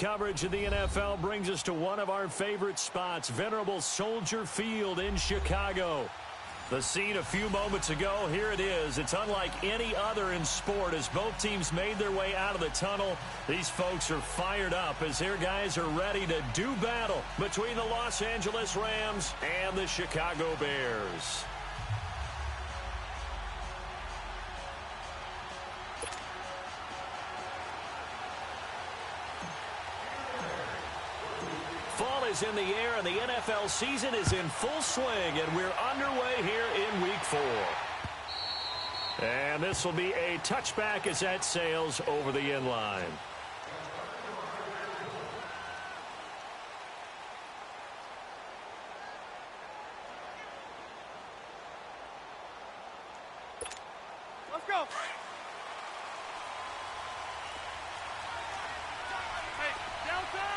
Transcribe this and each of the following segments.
coverage of the NFL brings us to one of our favorite spots, venerable Soldier Field in Chicago. The scene a few moments ago, here it is. It's unlike any other in sport as both teams made their way out of the tunnel. These folks are fired up as their guys are ready to do battle between the Los Angeles Rams and the Chicago Bears. Fall is in the air, and the NFL season is in full swing, and we're underway here in Week 4. And this will be a touchback as that sails over the end line. Let's go. Hey, Delta!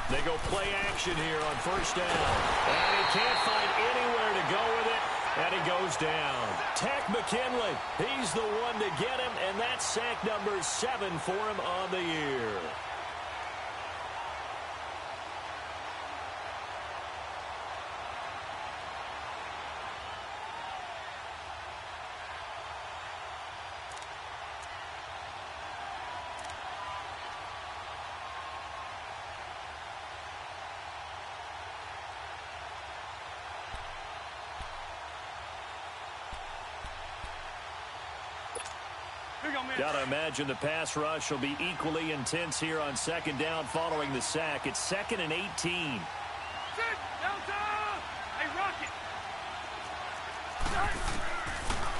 They go play action here on first down. And he can't find anywhere to go with it, and he goes down. Tech McKinley, he's the one to get him, and that's sack number 7 for him on the year. Got to imagine the pass rush will be equally intense here on second down following the sack. It's 2nd and 18. Sit, Delta! Hey, Rocket!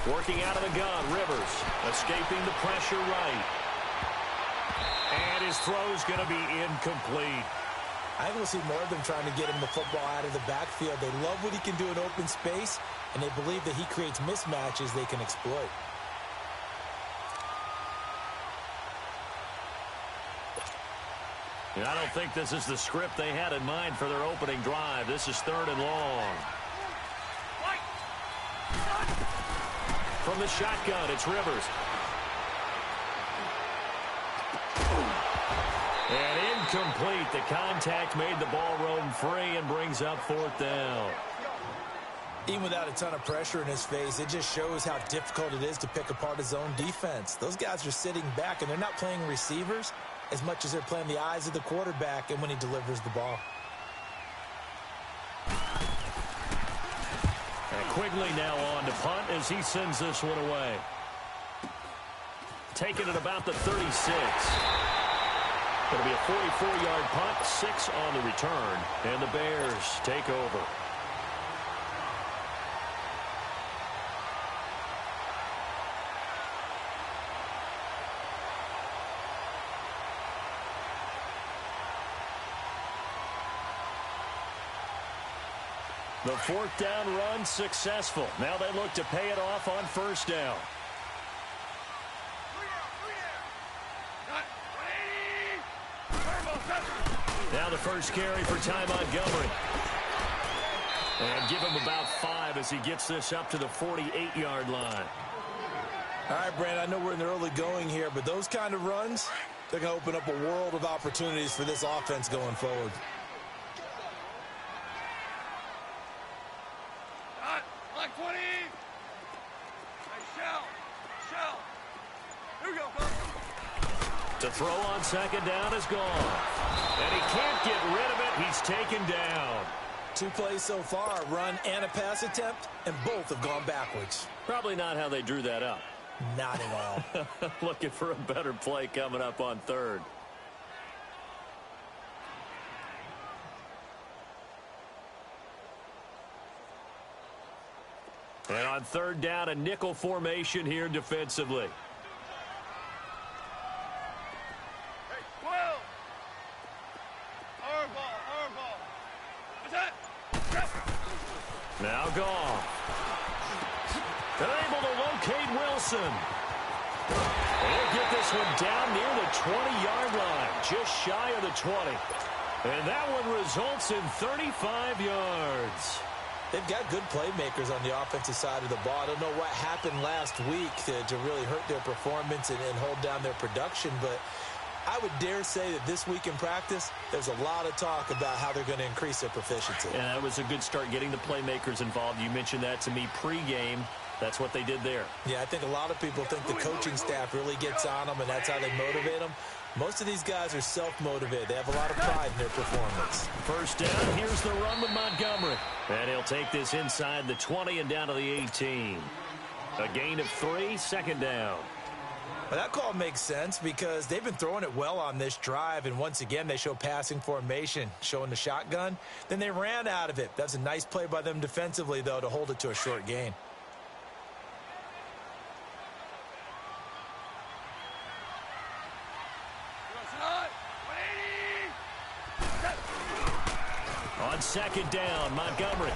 Working out of the gun, Rivers escaping the pressure right. And his throw's going to be incomplete. I think we'll see more of them trying to get him the football out of the backfield. They love what he can do in open space, and they believe that he creates mismatches they can exploit. And I don't think this is the script they had in mind for their opening drive. This is 3rd and long. From the shotgun, it's Rivers. And incomplete. The contact made the ball roam free and brings up 4th down. Even without a ton of pressure in his face, it just shows how difficult it is to pick apart his own defense. Those guys are sitting back, and they're not playing receivers as much as they're playing the eyes of the quarterback and when he delivers the ball. And Quigley now on to punt as he sends this one away. Taking it about the 36. It'll be a 44-yard punt, 6 on the return, and the Bears take over. The 4th down run successful. Now they look to pay it off on first down. Now the first carry for Ty Montgomery. And give him about 5 as he gets this up to the 48-yard line. All right, Brand, I know we're in the early going here, but those kind of runs, they're going to open up a world of opportunities for this offense going forward. To throw on second down is gone. And he can't get rid of it. He's taken down. 2 plays so far, a run and a pass attempt, and both have gone backwards. Probably not how they drew that up. Not at all. Looking for a better play coming up on 3rd. And on 3rd down, a nickel formation here defensively. Now gone. They're able to locate Wilson. They'll get this one down near the 20-yard line, just shy of the 20. And that one results in 35 yards. They've got good playmakers on the offensive side of the ball. I don't know what happened last week to really hurt their performance and hold down their production, but I would dare say that this week in practice, there's a lot of talk about how they're going to increase their proficiency. And that was a good start, getting the playmakers involved. You mentioned that to me pregame. That's what they did there. Yeah, I think a lot of people think the coaching staff really gets on them, and that's how they motivate them. Most of these guys are self-motivated. They have a lot of pride in their performance. First down, here's the run with Montgomery. And he'll take this inside the 20 and down to the 18. A gain of 3, second down. Well, that call makes sense because they've been throwing it well on this drive, and once again, they show passing formation, showing the shotgun. Then they ran out of it. That's a nice play by them defensively, though, to hold it to a short gain. On second down, Montgomery.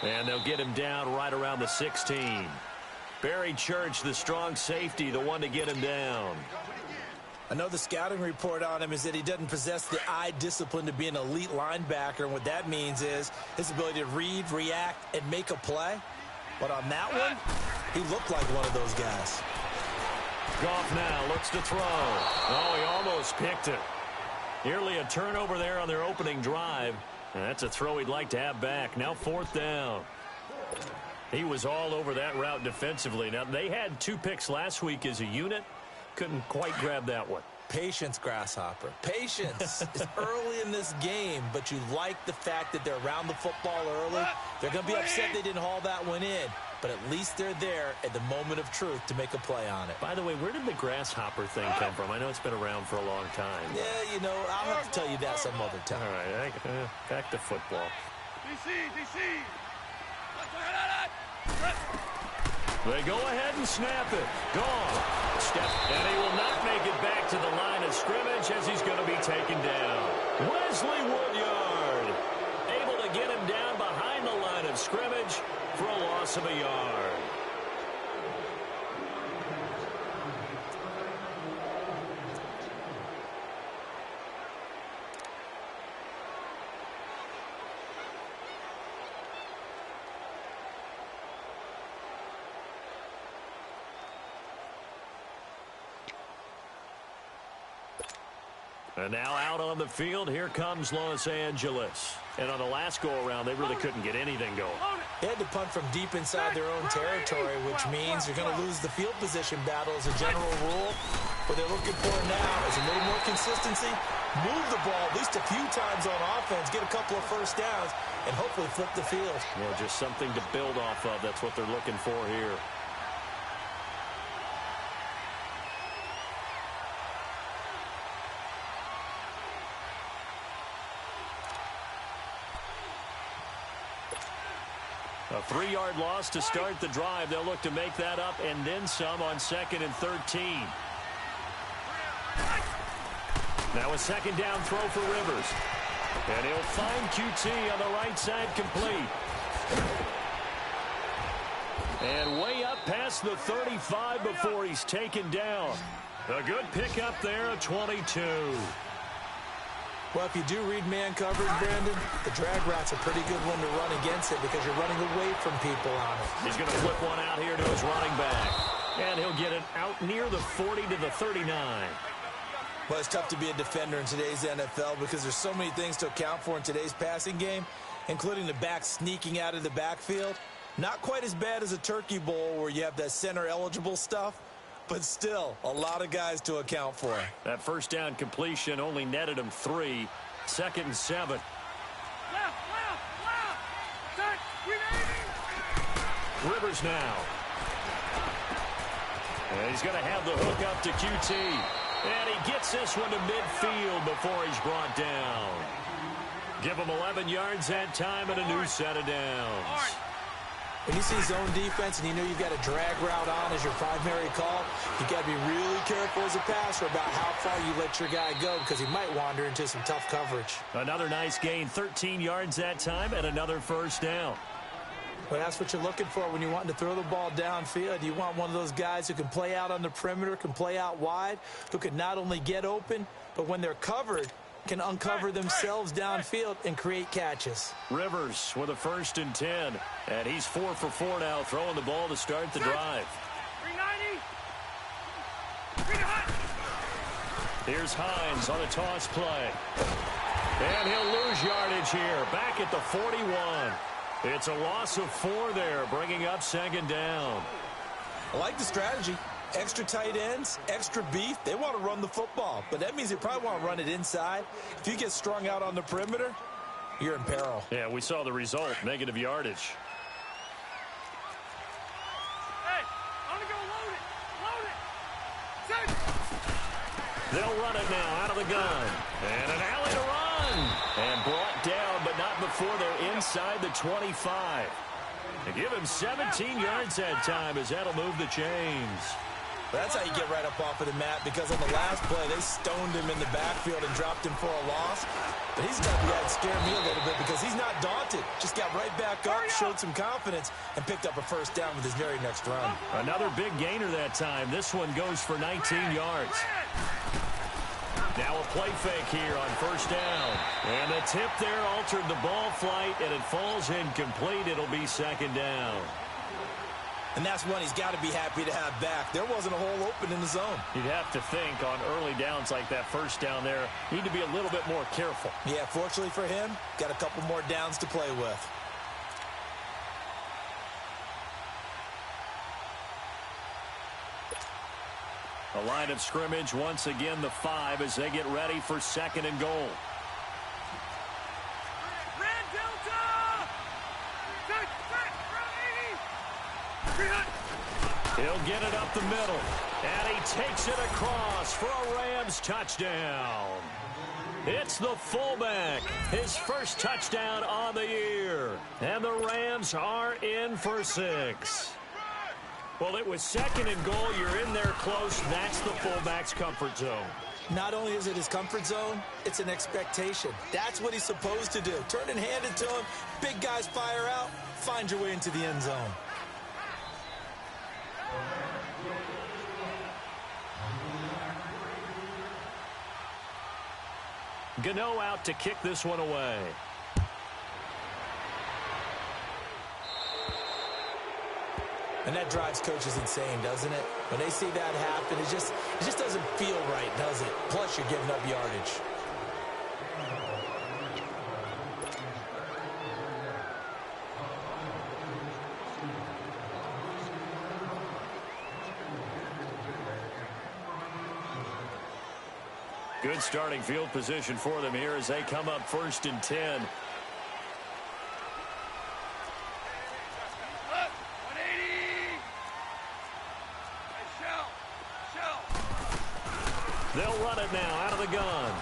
And they'll get him down right around the 16. Barry Church, the strong safety, the one to get him down. I know the scouting report on him is that he doesn't possess the eye discipline to be an elite linebacker, and what that means is his ability to read, react, and make a play. But on that one, he looked like one of those guys. Goff now looks to throw. Oh, he almost picked it. Nearly a turnover there on their opening drive. And that's a throw he'd like to have back. Now fourth down. He was all over that route defensively. Now, they had 2 picks last week as a unit. Couldn't quite grab that one. Patience, Grasshopper. Patience is early in this game, but you like the fact that they're around the football early. They're going to be upset they didn't haul that one in, but at least they're there at the moment of truth to make a play on it. By the way, where did the grasshopper thing come from? I know it's been around for a long time. Yeah, you know, I'll have to tell you that some other time. All right, back to football. DC. They go ahead and snap it. Gone. And he will not make it back to the line of scrimmage as he's going to be taken down. Wesley Woodyard able to get him down behind the line of scrimmage for a loss of a yard. And now out on the field, here comes Los Angeles. And on the last go-around, they really couldn't get anything going. They had to punt from deep inside their own territory, which means you're going to lose the field position battle as a general rule. What they're looking for now is a little more consistency, move the ball at least a few times on offense, get a couple of first downs, and hopefully flip the field. Yeah, just something to build off of. That's what they're looking for here. A 3-yard loss to start the drive. They'll look to make that up and then some on 2nd and 13. Now a second down throw for Rivers. And he'll find QT on the right side complete. And way up past the 35 before he's taken down. A good pickup there at 22. Well, if you do read man coverage, Brandon, the drag route's a pretty good one to run against it because you're running away from people on it. He's going to flip one out here to his running back. And he'll get it out near the 40 to the 39. Well, it's tough to be a defender in today's NFL because there's so many things to account for in today's passing game, including the back sneaking out of the backfield. Not quite as bad as a turkey bowl where you have that center-eligible stuff, but still, a lot of guys to account for. That first down completion only netted him 3. 2nd and 7. Left. Set. Rivers now. And he's going to have the hook up to QT. And he gets this one to midfield before he's brought down. Give him 11 yards that time and a new set of downs. When you see zone defense and you know you've got a drag route on as your primary call, you've got to be really careful as a passer about how far you let your guy go because he might wander into some tough coverage. Another nice gain, 13 yards that time, and another first down. Well, that's what you're looking for when you're wanting to throw the ball downfield. You want one of those guys who can play out on the perimeter, can play out wide, who can not only get open, but when they're covered, can uncover themselves downfield and create catches. Rivers with a 1st and 10. And he's 4 for 4 now, throwing the ball to start the drive. 390. 300. Here's Hines on a toss play. And he'll lose yardage here, back at the 41. It's a loss of 4 there, bringing up 2nd down. I like the strategy. Extra tight ends, extra beef. They want to run the football, but that means they probably want to run it inside. If you get strung out on the perimeter, you're in peril. Yeah, we saw the result, negative yardage. Hey, I'm going to go load it. Load it. Set. They'll run it now out of the gun. And an alley to run. And brought down, but not before they're inside the 25. They give him 17 yards that time as that'll move the chains. That's how you get right up off of the mat, because on the last play, they stoned him in the backfield and dropped him for a loss. But he's got to be out and scare me a little bit because he's not daunted. Just got right back up, showed some confidence, and picked up a 1st down with his very next run. Another big gainer that time. This one goes for 19 yards. Now a play fake here on 1st down. And the tip there altered the ball flight, and it falls incomplete. It'll be 2nd down. And that's one he's got to be happy to have back. There wasn't a hole open in the zone. You'd have to think on early downs like that 1st down there, need to be a little bit more careful. Yeah, fortunately for him, got a couple more downs to play with. The line of scrimmage, once again, the 5 as they get ready for 2nd and goal. Red Delta. Set. Set. Ready. 300. He'll get it up the middle. And he takes it across for a Rams touchdown. It's the fullback. His 1st touchdown on the year. And the Rams are in for 6. Well, it was 2nd and goal. You're in there close. That's the fullback's comfort zone. Not only is it his comfort zone, it's an expectation. That's what he's supposed to do. Turn and hand it to him. Big guys fire out. Find your way into the end zone. Gano out to kick this one away. And that drives coaches insane, doesn't it? When they see that happen, it just doesn't feel right, does it? Plus, you're giving up yardage. Good starting field position for them here as they come up 1st and 10. They'll run it now out of the gun.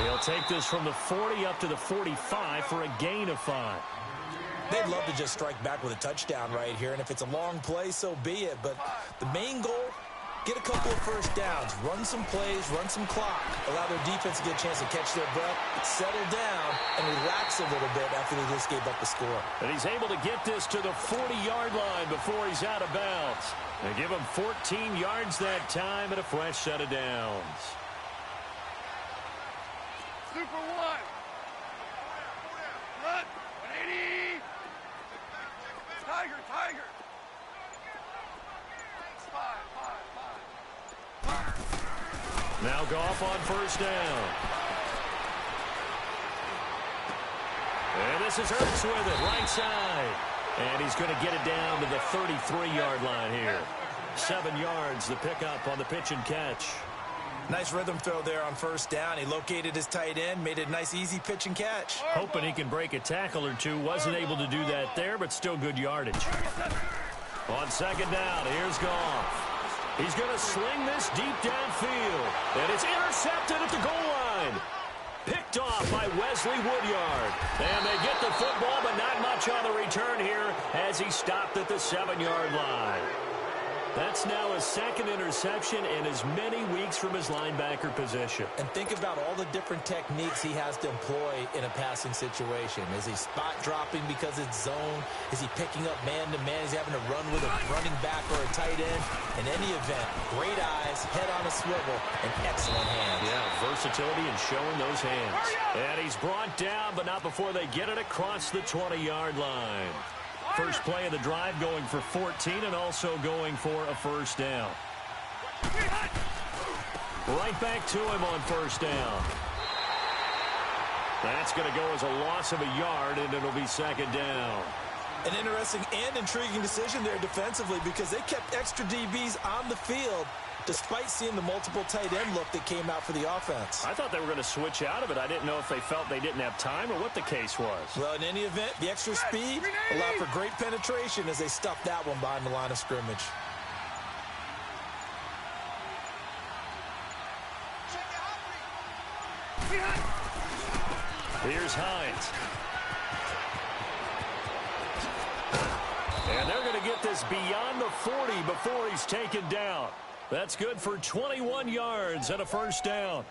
He'll take this from the 40 up to the 45 for a gain of 5. They'd love to just strike back with a touchdown right here, and if it's a long play, so be it. But the main goal, get a couple of 1st downs, run some plays, run some clock, allow their defense to get a chance to catch their breath, settle down, and relax a little bit after they just gave up the score. And he's able to get this to the 40-yard line before he's out of bounds. They give him 14 yards that time and a fresh set of downs. Super 1. Cut. 180. Tiger, tiger. 5. Now Goff on 1st down. And this is Hurts with it, right side. And he's going to get it down to the 33-yard line here. 7 yards, the pickup on the pitch and catch. Nice rhythm throw there on 1st down. He located his tight end, made it a nice, easy pitch and catch. Hoping he can break a tackle or two. Wasn't able to do that there, but still good yardage. On 2nd down, here's Goff. He's going to sling this deep downfield. And it's intercepted at the goal line. Picked off by Wesley Woodyard. And they get the football, but not much on the return here as he stopped at the 7-yard line. That's now his second interception in as many weeks from his linebacker position. And think about all the different techniques he has to employ in a passing situation. Is he spot dropping because it's zone? Is he picking up man-to-man? Is he having to run with a running back or a tight end? In any event, great eyes, head on a swivel, and excellent hands. Yeah, versatility and showing those hands. And he's brought down, but not before they get it across the 20-yard line. First play of the drive going for 14 and also going for a first down. Right back to him on first down. That's going to go as a loss of a yard, and it'll be second down. An interesting and intriguing decision there defensively because they kept extra DBs on the field despite seeing the multiple tight end look that came out for the offense. I thought they were going to switch out of it. I didn't know if they felt they didn't have time or what the case was. Well, in any event, the extra speed allowed for great penetration as they stuffed that one behind the line of scrimmage. Here's Hines. And they're going to get this beyond the 40 before he's taken down. That's good for 21 yards and a first down.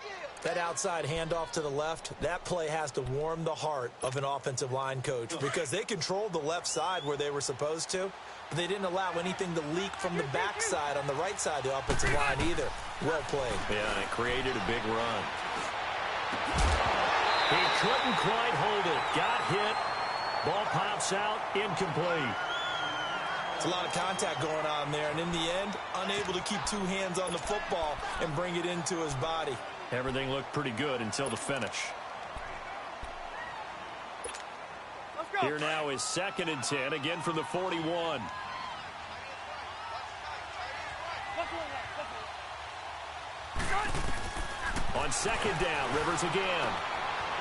That outside handoff to the left, that play has to warm the heart of an offensive line coach because they controlled the left side where they were supposed to, but they didn't allow anything to leak from the backside on the right side of the offensive line either. Well played. Yeah, and it created a big run. He couldn't quite hold it. Got hit. Ball pops out. Incomplete. It's a lot of contact going on there, and in the end, unable to keep two hands on the football and bring it into his body. Everything looked pretty good until the finish. Let's go. Here now is 2nd and 10, again from the 41. On 2nd down, Rivers again.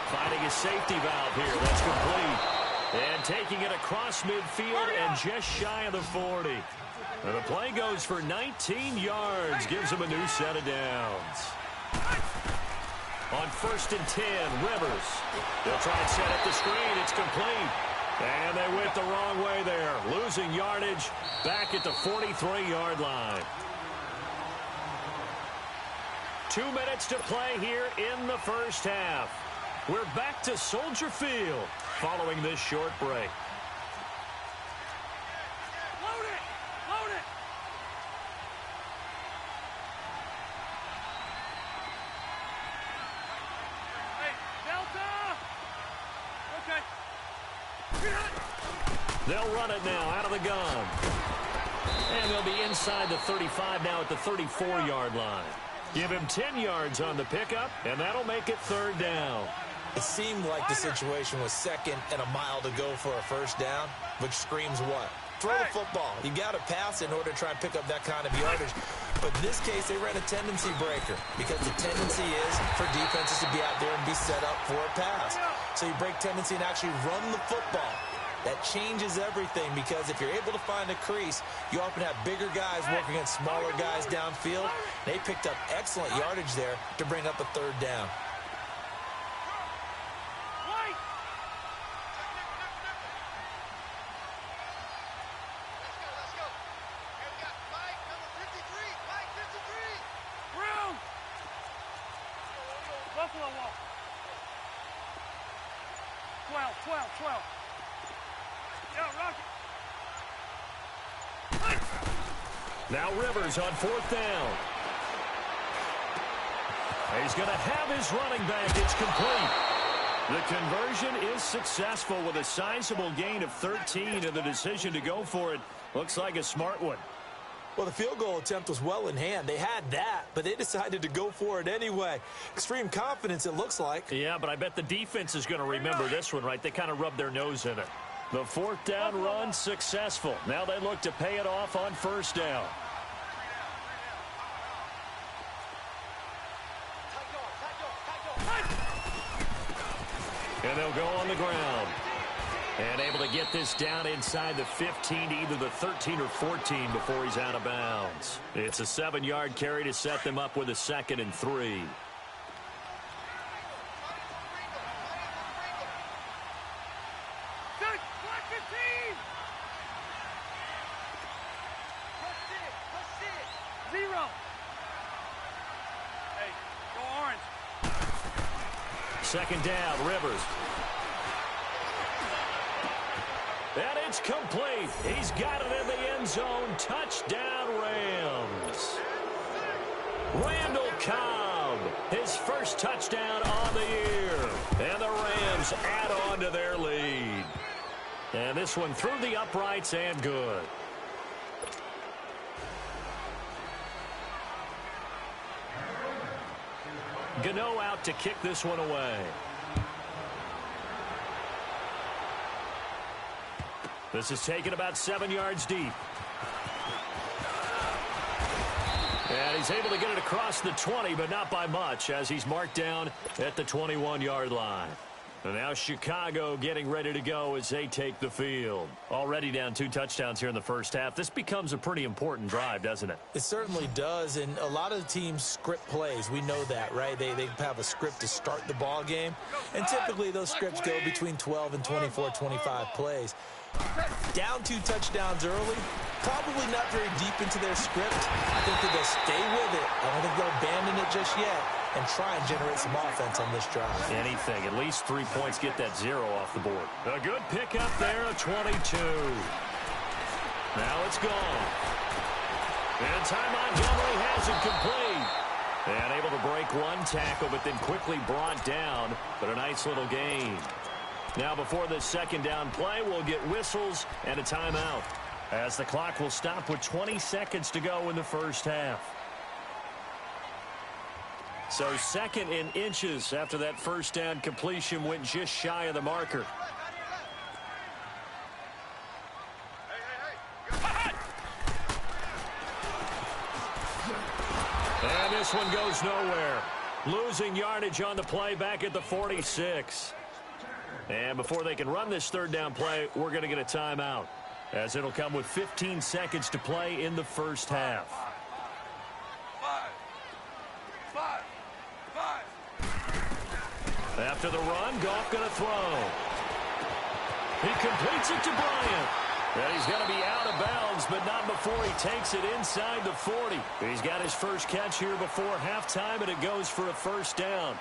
Finding his safety valve here. That's complete. And taking it across midfield and just shy of the 40. And the play goes for 19 yards. Gives him a new set of downs. On 1st and 10, Rivers. They'll try and set up the screen. It's complete. And they went the wrong way there. Losing yardage back at the 43-yard line. 2 minutes to play here in the first half. We're back to Soldier Field following this short break. Load it! Load it! Hey, Delta! Okay. They'll run it now out of the gun. And they'll be inside the 35 now at the 34-yard line. Give him 10 yards on the pickup, and that'll make it 3rd down. It seemed like the situation was 2nd and a mile to go for a first down, which screams what? Throw the football. You got to pass in order to try and pick up that kind of yardage. But in this case, they ran a tendency breaker because the tendency is for defenses to be out there and be set up for a pass. So you break tendency and actually run the football. That changes everything because if you're able to find a crease, you often have bigger guys working against smaller guys downfield. They picked up excellent yardage there to bring up a 3rd down. Buffalo wall. 12. Yeah, Rocket. Now Rivers on 4th down. He's going to have his running back. It's complete. The conversion is successful with a sizable gain of 13, and the decision to go for it looks like a smart one. Well, the field goal attempt was well in hand. They had that, but they decided to go for it anyway. Extreme confidence, it looks like. Yeah, but I bet the defense is going to remember this one, right? They kind of rubbed their nose in it. The 4th down run successful. Now they look to pay it off on 1st down. And they'll go on the ground. And able to get this down inside the 15 to either the 13 or 14 before he's out of bounds. It's a 7-yard carry to set them up with a 2nd and 3. Black 15! second down. Rivers. And it's complete. He's got it in the end zone. Touchdown, Rams. Randall Cobb, his first touchdown on the year. And the Rams add on to their lead. And this one through the uprights and good. Gano out to kick this one away. This is taken about 7 yards deep. And he's able to get it across the 20, but not by much, as he's marked down at the 21-yard line. And now Chicago getting ready to go as they take the field. Already down 2 touchdowns here in the first half. This becomes a pretty important drive, doesn't it? It certainly does, and a lot of the teams script plays. We know that, right? They have a script to start the ball game, and typically those scripts go between 12 and 24, 25 plays. Down 2 touchdowns early, probably not very deep into their script. I think that they'll stay with it. I don't think they'll abandon it just yet and try and generate some offense on this drive. Anything. At least 3 points, get that 0 off the board. A good pickup there, a 22. Now it's gone. And Ty Montgomery has it complete. And able to break 1 tackle, but then quickly brought down. But a nice little gain. Now before this second down play, we'll get whistles and a timeout, as the clock will stop with 20 seconds to go in the first half. So 2nd and inches after that first down completion went just shy of the marker. And this one goes nowhere. Losing yardage on the play back at the 46. And before they can run this third down play, we're going to get a timeout, as it'll come with 15 seconds to play in the first half. After the run, Goff going to throw. He completes it to Bryant. And he's going to be out of bounds, but not before he takes it inside the 40. He's got his first catch here before halftime, and it goes for a first down.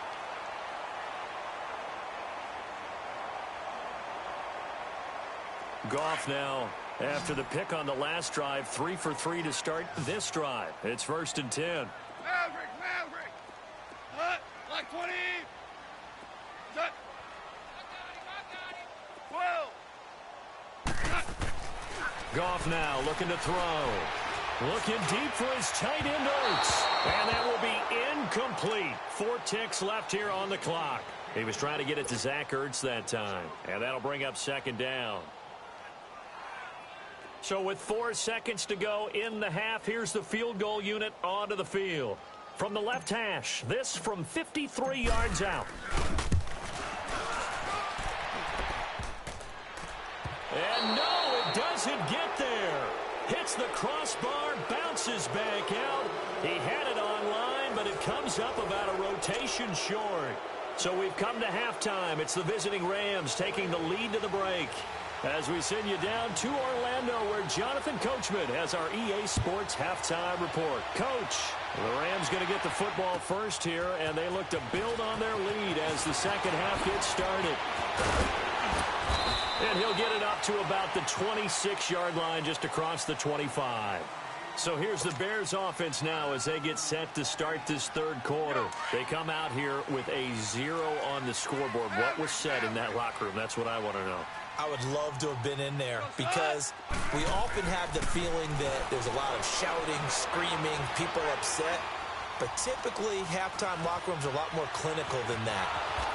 Goff now, after the pick on the last drive, 3 for 3 to start this drive. It's 1st and 10. Maverick. Like 20. Set. 12. Goff now looking to throw. Looking deep for his tight end Ertz. And that will be incomplete. 4 ticks left here on the clock. He was trying to get it to Zach Ertz that time. And that'll bring up 2nd down. So with 4 seconds to go in the half, here's the field goal unit onto the field. From the left hash, this from 53 yards out. And no, it doesn't get there. Hits the crossbar, bounces back out. He had it online, but it comes up about a rotation short. So we've come to halftime. It's the visiting Rams taking the lead to the break, as we send you down to Orlando, where Jonathan Coachman has our EA Sports halftime report. Coach, the Rams going to get the football first here, and they look to build on their lead as the second half gets started. And he'll get it up to about the 26-yard line, just across the 25. So here's the Bears offense now as they get set to start this third quarter. They come out here with a 0 on the scoreboard. What was said in that locker room? That's what I want to know. I would love to have been in there, because we often have the feeling that there's a lot of shouting, screaming, people upset. But typically, halftime locker rooms are a lot more clinical than that.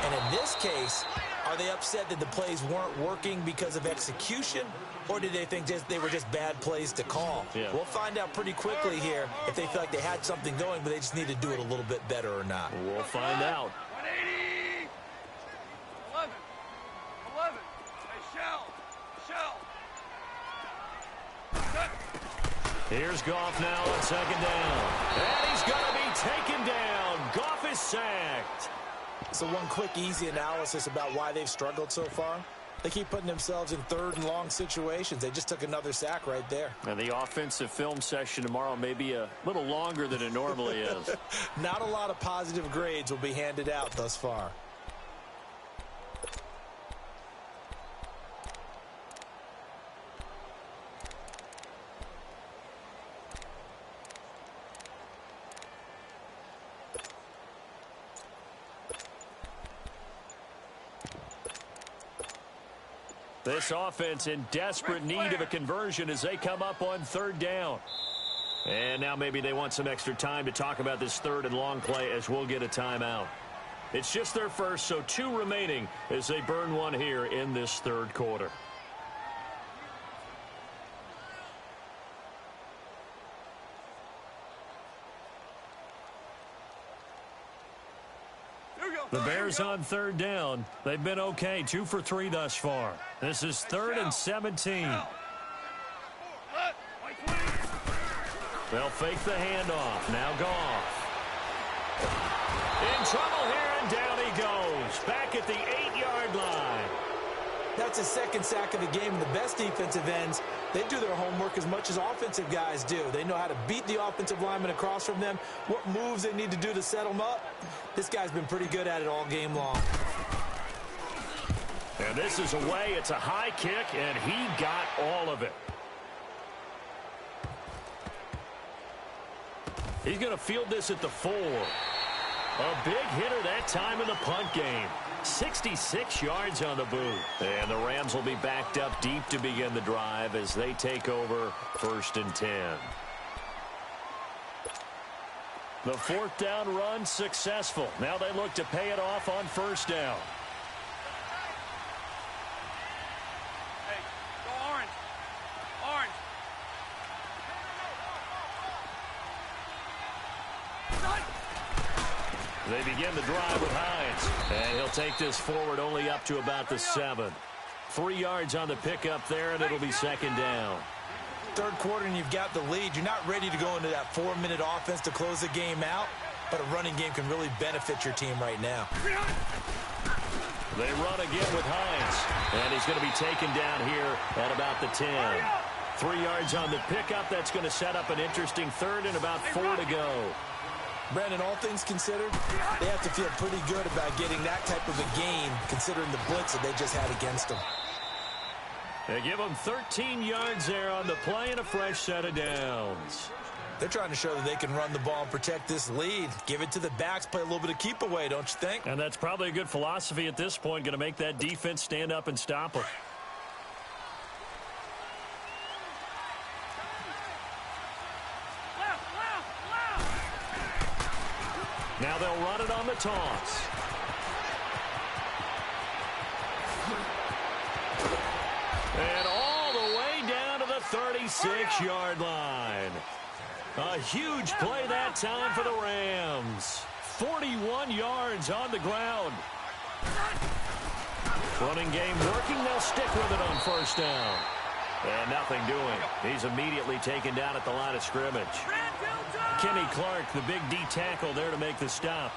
And in this case, are they upset that the plays weren't working because of execution, or did they think they were just bad plays to call? Yeah. We'll find out pretty quickly here if they feel like they had something going, but they just need to do it a little bit better or not. We'll find out. 180. 11. Hey, Shell. Set. Here's Goff now on second down. And he's going to be taken down. Goff is sacked. So one quick, easy analysis about why they've struggled so far. They keep putting themselves in 3rd and long situations. They just took another sack right there. And the offensive film session tomorrow may be a little longer than it normally is. Not a lot of positive grades will be handed out thus far. This offense in desperate need of a conversion as they come up on third down. And now maybe they want some extra time to talk about this third and long play as we'll get a timeout. It's just their first, so 2 remaining as they burn one here in this third quarter. The Bears on third down. They've been okay, 2 for 3 thus far. This is 3rd and 17. They'll fake the handoff. Now Goff. In trouble here, and down he goes. Back at the 8-yard line. That's his second sack of the game, and the best defensive ends, they do their homework as much as offensive guys do. They know how to beat the offensive lineman across from them, what moves they need to do to set them up. This guy's been pretty good at it all game long. And this is away. It's a high kick, and he got all of it. He's going to field this at the 4. A big hitter that time in the punt game. 66 yards on the boot. And the Rams will be backed up deep to begin the drive as they take over 1st and 10. The 4th down run successful. Now they look to pay it off on 1st down. Hey, go orange. Orange. They begin the drive with Hines. And he'll take this forward only up to about the 7. 3 yards on the pickup there, and it'll be 2nd down. Third quarter, and you've got the lead. You're not ready to go into that 4-minute offense to close the game out, but a running game can really benefit your team right now. They run again with Hines, and he's going to be taken down here at about the 10. 3 yards on the pickup. That's going to set up an interesting 3rd and about 4 to go. Brandon, all things considered, they have to feel pretty good about getting that type of a game, considering the blitz that they just had against them. They give them 13 yards there on the play and a fresh set of downs. They're trying to show that they can run the ball and protect this lead. Give it to the backs, play a little bit of keep away, don't you think? And that's probably a good philosophy at this point, going to make that defense stand up and stop them. Now they'll run it on the toss. And all the way down to the 36-yard line. A huge play that time for the Rams. 41 yards on the ground. Running game working. They'll stick with it on 1st down. And nothing doing. He's immediately taken down at the line of scrimmage. Kenny Clark, the big D tackle there to make the stop.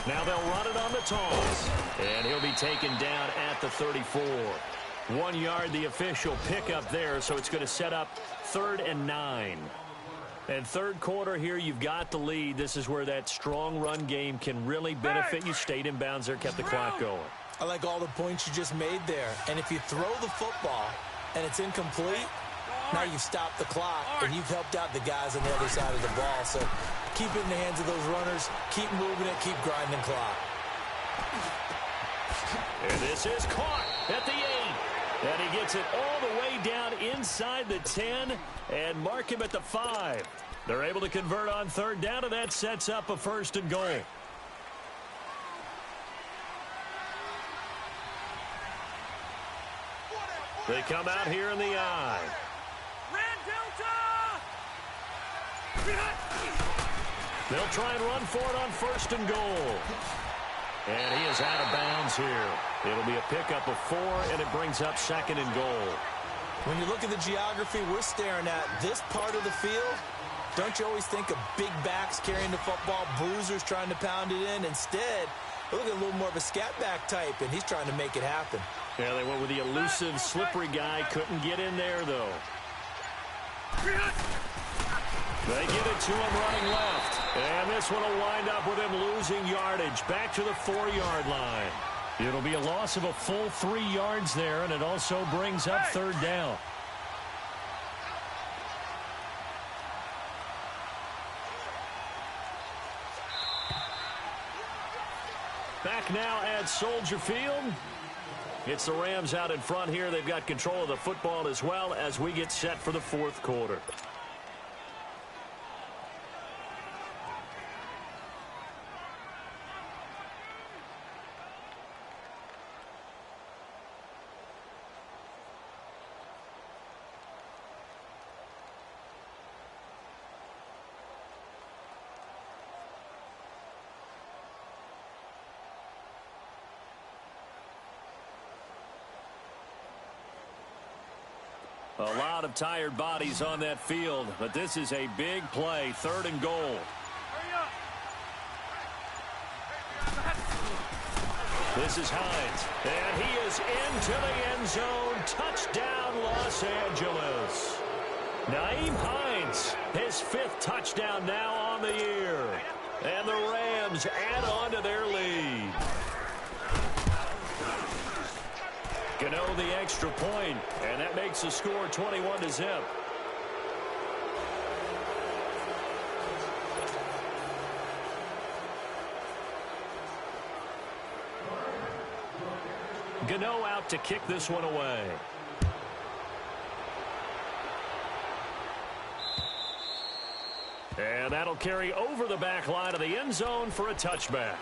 Now they'll run it on the toss. And he'll be taken down at the 34. 1 yard, the official pickup there, so it's going to set up 3rd and 9. And third quarter here, you've got the lead. This is where that strong run game can really benefit you. Stayed in bounds there, kept the clock going. I like all the points you just made there. And if you throw the football and it's incomplete, now you've stopped the clock and you've helped out the guys on the other side of the ball. So keep it in the hands of those runners. Keep moving it. Keep grinding clock. And this is caught at the 8. And he gets it all the way down inside the 10 and mark him at the 5. They're able to convert on 3rd down, and that sets up a 1st and goal. They come out here in the I. Red Delta! They'll try and run for it on 1st and goal. And he is out of bounds here. It'll be a pickup of 4, and it brings up 2nd and goal. When you look at the geography we're staring at, this part of the field, don't you always think of big backs carrying the football, bruisers trying to pound it in? Instead, look at a little more of a scat back type, and he's trying to make it happen. Yeah, they went with the elusive, slippery guy. Couldn't get in there, though. They give it to him running left. And this one will wind up with him losing yardage. Back to the 4-yard line. It'll be a loss of a full 3 yards there, and it also brings up 3rd down. Back now at Soldier Field. It's the Rams out in front here. They've got control of the football as well as we get set for the fourth quarter. A lot of tired bodies on that field, but this is a big play, 3rd and goal. This is Hines, and he is into the end zone. Touchdown, Los Angeles. Nyheim Hines, his 5th touchdown now on the year. And the Rams add on to their lead. Gano the extra point, and that makes the score 21-0. Gano out to kick this one away. And that'll carry over the back line of the end zone for a touchback.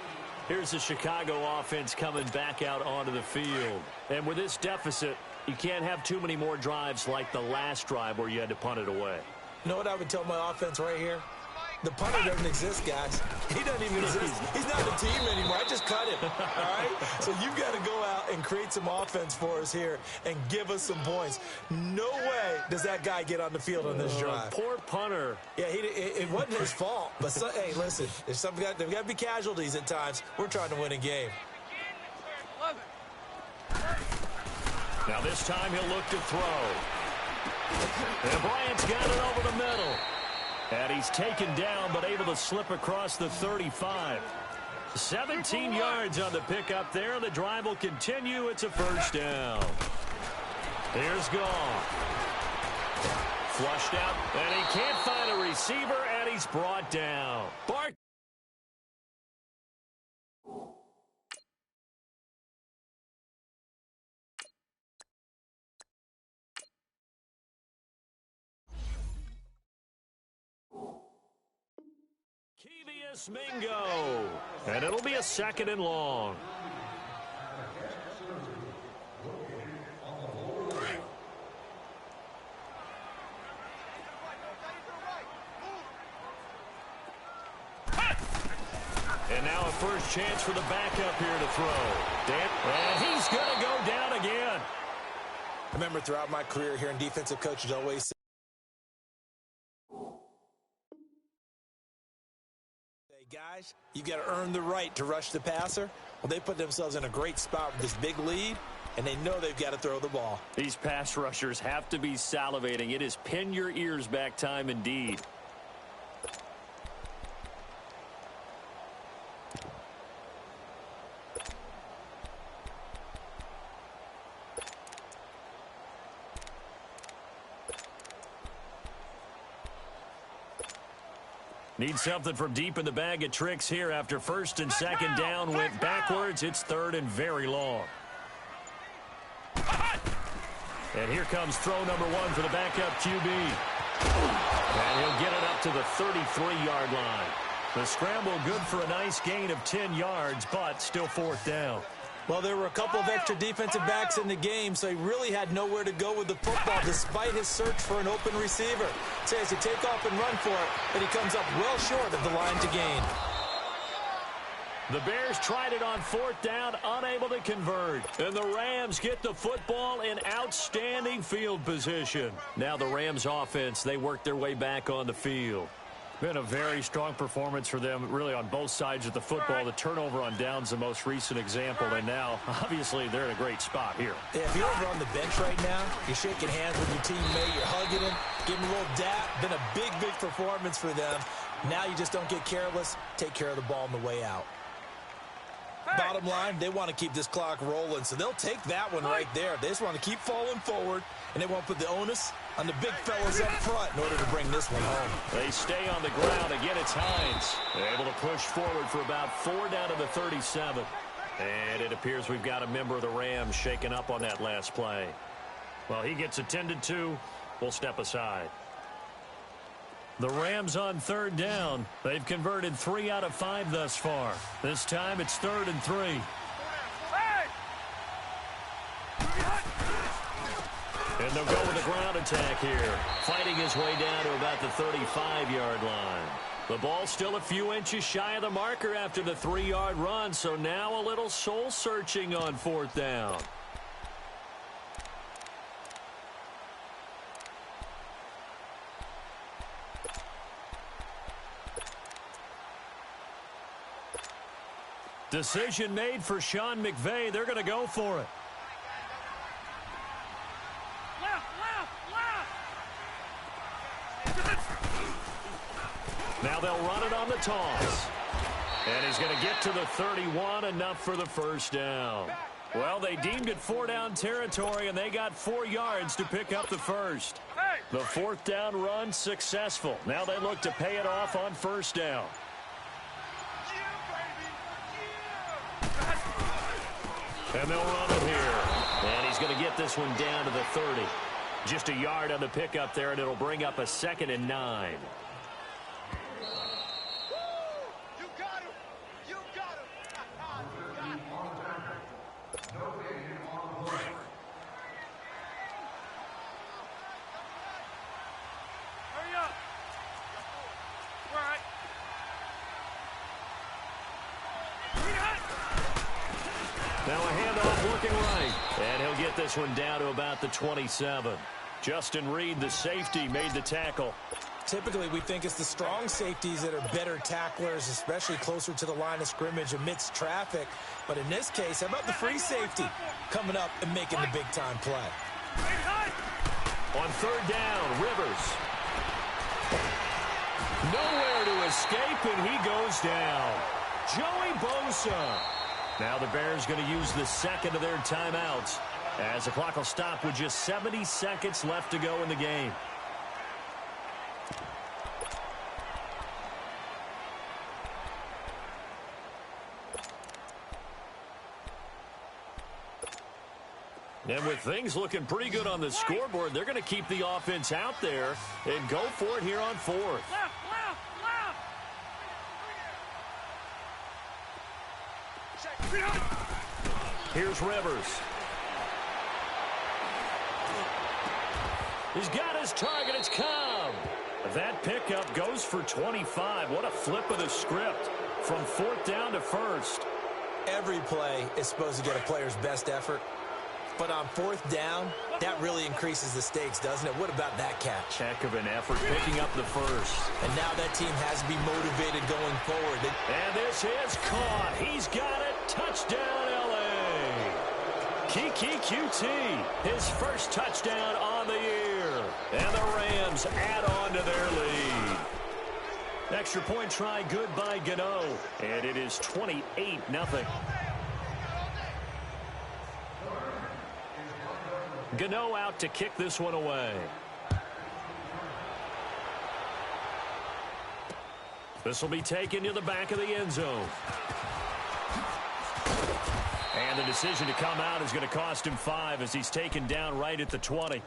Here's the Chicago offense coming back out onto the field. And with this deficit, you can't have too many more drives like the last drive where you had to punt it away. You know what I would tell my offense right here? The punter doesn't exist, guys. He doesn't even exist. He's not a team anymore. I just cut him, all right? So you've got to go out and create some offense for us here and give us some points. No way does that guy get on the field on this drive. Poor punter. Yeah, it wasn't his fault. But, hey, listen, there's got to be casualties at times. We're trying to win a game. Now this time he'll look to throw. And Bryant's got it over the middle. And he's taken down, but able to slip across the 35. 17 yards on the pickup there. The drive will continue. It's a first down. Here's Goff. Flushed out, and he can't find a receiver, and he's brought down. Mingo. And it'll be a 2nd and long. And now a first chance for the backup here to throw. And he's going to go down again. I remember throughout my career hearing defensive coaches always say, guys, you got to earn the right to rush the passer. Well, they put themselves in a great spot with this big lead, and they know they've got to throw the ball. These pass rushers have to be salivating. It is pin your ears back time indeed. Need something from deep in the bag of tricks here after 1st and 2nd down went backwards. It's 3rd and very long. And here comes throw number 1 for the backup QB. And he'll get it up to the 33-yard line. The scramble good for a nice gain of 10 yards, but still 4th down. Well, there were a couple of extra defensive backs in the game, so he really had nowhere to go with the football despite his search for an open receiver. So he has to take off and run for it, but he comes up well short of the line to gain. The Bears tried it on 4th down, unable to convert. And the Rams get the football in outstanding field position. Now the Rams offense, they work their way back on the field. Been a very strong performance for them, really, on both sides of the football. The turnover on downs the most recent example, and now, obviously, they're in a great spot here. Yeah, if you're over on the bench right now, you're shaking hands with your teammate, you're hugging him, giving him a little dap. Been a big, big performance for them. Now you just don't get careless. Take care of the ball on the way out. Bottom line, they want to keep this clock rolling, so they'll take that one right there. They just want to keep falling forward, and they won't put the onus on the big fellas up front in order to bring this one home. They stay on the ground. Again, it's Hines. They're able to push forward for about 4 down to the 37. And it appears we've got a member of the Rams shaken up on that last play. Well, he gets attended to. We'll step aside. The Rams on third down. They've converted 3 out of 5 thus far. This time it's 3rd and 3. And they'll go with a ground attack here. Fighting his way down to about the 35-yard line. The ball still a few inches shy of the marker after the 3-yard run, so now a little soul-searching on 4th down. Decision made for Sean McVay. They're going to go for it. Now they'll run it on the toss. And he's going to get to the 31, enough for the first down. Well, they deemed it 4-down territory, and they got 4 yards to pick up the first. The 4th down run successful. Now they look to pay it off on 1st down. And they'll run it here. And he's going to get this one down to the 30. Just a yard on the pickup there, and it'll bring up a 2nd and 9. Now a handoff looking right. And he'll get this one down to about the 27. Justin Reed, the safety, made the tackle. Typically, we think it's the strong safeties that are better tacklers, especially closer to the line of scrimmage amidst traffic. But in this case, how about the free safety coming up and making the big-time play? On 3rd down, Rivers. Nowhere to escape, and he goes down. Joey Bosa. Now the Bears going to use the 2nd of their timeouts as the clock will stop with just 70 seconds left to go in the game. And with things looking pretty good on the scoreboard, they're going to keep the offense out there and go for it here on 4th. Here's Rivers. He's got his target. It's Cobb. That pickup goes for 25. What a flip of the script from 4th down to 1st. Every play is supposed to get a player's best effort. But on 4th down, that really increases the stakes, doesn't it? What about that catch? Heck of an effort picking up the first. And now that team has to be motivated going forward. And this is caught. He's got it. Touchdown, L.A. Kiki QT, his first touchdown on the year. And the Rams add on to their lead. Extra point try good by Gano. And it is 28-0. Gano out to kick this one away. This will be taken to the back of the end zone. And the decision to come out is going to cost him 5 as he's taken down right at the 20.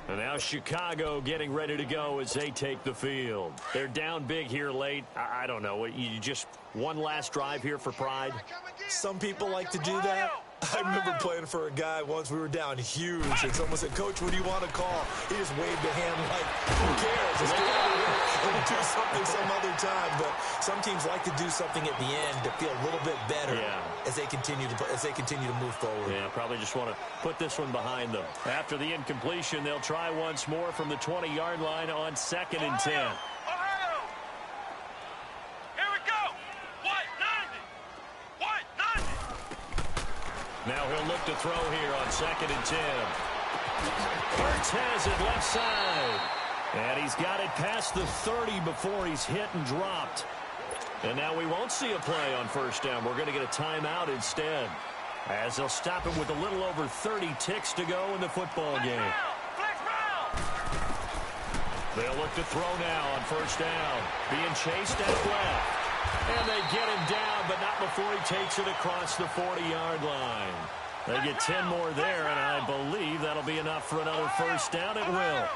And now Chicago getting ready to go as they take the field. They're down big here late. I don't know. You just one last drive here for pride? Some people like to do that. I remember playing for a guy once. We were down huge, and someone said, "Coach, what do you want to call?" He just waved a hand like, who cares? Let's get out of here and do something some other time. But some teams like to do something at the end to feel a little bit better as they continue to move forward. Yeah, probably just want to put this one behind them. After the incompletion, they'll try once more from the 20-yard line on 2nd and 10. Now he'll look to throw here on 2nd and 10. Hurts has it left side. And he's got it past the 30 before he's hit and dropped. And now we won't see a play on 1st down. We're going to get a timeout instead, as they'll stop him with a little over 30 ticks to go in the football game. They'll look to throw now on 1st down. Being chased out left. And they get him down, but not before he takes it across the 40-yard line. They get 10 more there, and I believe that'll be enough for another first down. It will.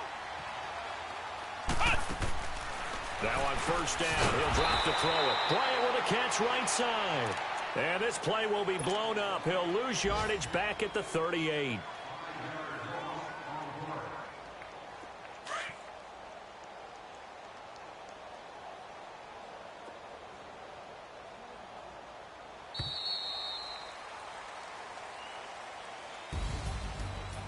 Now on first down, he'll drop to throw it. Bryant with a catch right side. And this play will be blown up. He'll lose yardage back at the 38.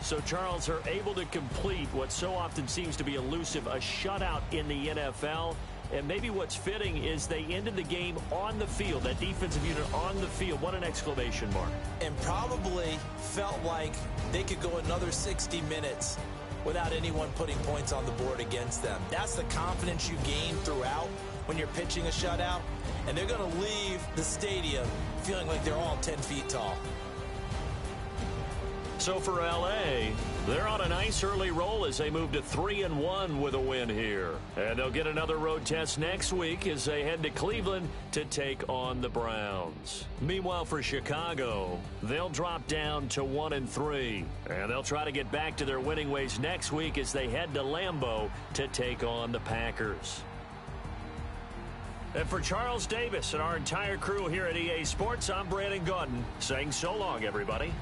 So, Charles, are able to complete what so often seems to be elusive, a shutout in the NFL. And maybe what's fitting is they ended the game on the field, that defensive unit on the field. What an exclamation mark. And probably felt like they could go another 60 minutes without anyone putting points on the board against them. That's the confidence you gain throughout when you're pitching a shutout. And they're going to leave the stadium feeling like they're all 10 feet tall. So for L.A., they're on a nice early roll as they move to 3-1 with a win here. And they'll get another road test next week as they head to Cleveland to take on the Browns. Meanwhile, for Chicago, they'll drop down to 1-3. And they'll try to get back to their winning ways next week as they head to Lambeau to take on the Packers. And for Charles Davis and our entire crew here at EA Sports, I'm Brandon Gaudin saying so long, everybody.